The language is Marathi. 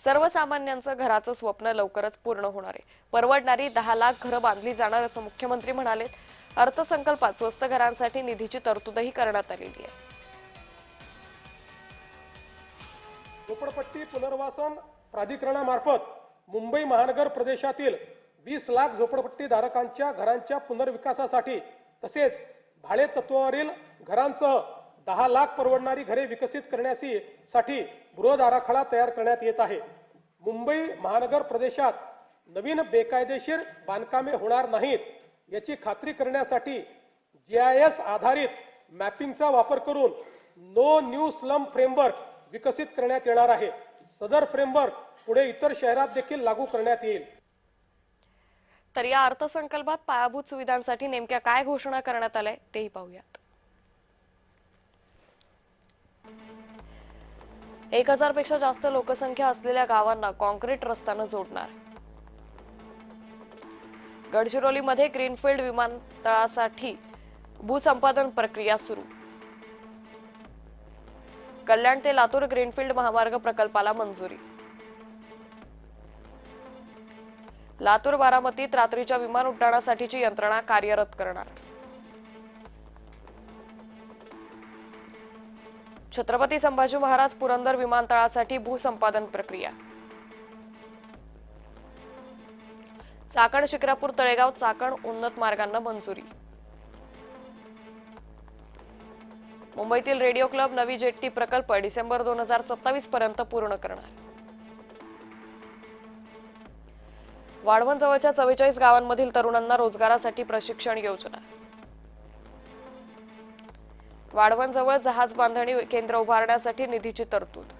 सर्वसामान्यांचं घराचं स्वप्न लवकरच पूर्ण होणार आहे। परवडणारी 10 लाख घरं बांधली जाणार असं मुख्यमंत्री म्हणाले। अर्थसंकल्पात स्वस्त घरांसाठी निधीची तरतूदही करण्यात आलेली आहे। झोपडपट्टी पुनर्वसन प्राधिकरणामार्फत मुंबई महानगर प्रदेशातील 20 लाख झोपडपट्टीधारकांच्या घरांच्या पुनर्विकासासाठी तसेच भाडे तत्वावरील घरांसह 10 लाख परवडणारी घरे विकसित करण्यासाठी बृहद आराखडा तयार करण्यात येत आहे। मुंबई महानगर प्रदेशात नवीन बेकायदेशीर बांधकामे होणार नाहीत याची खात्री करण्यासाठी GIS आधारित मॅपिंगचा वापर करून नो न्यू स्लम फ्रेमवर्क विकसित करण्यात येणार आहे। सदर फ्रेमवर्क पुढे इतर शहरात देखील लागू करण्यात येईल। तर या अर्थसंकल्पात पायाभूत सुविधांसाठी नेमक्या काय घोषणा करण्यात आल्या तेही पाहूयात। 1000 पेक्षा जास्त लोकसंख्या असलेल्या गावांना कॉन्क्रीट रस्त्याने जोडणार। गडचिरोलीमध्ये ग्रीनफील्ड विमानतळासाठी भूसंपादन प्रक्रिया सुरू। कल्याण ते लातूर ग्रीनफील्ड महामार्ग प्रकल्पाला मंजुरी। लातूर बारामतीत रात्रीच्या विमान उड्डाणासाठीची यंत्रणा कार्यरत करणार। छत्रपती संभाजी महाराज पुरंदर विमानतळासाठी भूसंपादन प्रक्रिया। चाकण शिक्रापूर तळेगाव चाकण उन्नत मार्गांना मंजुरी। मुंबईतील रेडिओ क्लब नवी जेट्टी प्रकल्प डिसेंबर 2027 पर्यंत पूर्ण करणार। वाढवण जवळच्या 44 गावांमधील तरुणांना रोजगारासाठी प्रशिक्षण योजना। वाढवण जवळ जहाज बांधणी केंद्र उभारण्यासाठी निधीची तरतूद।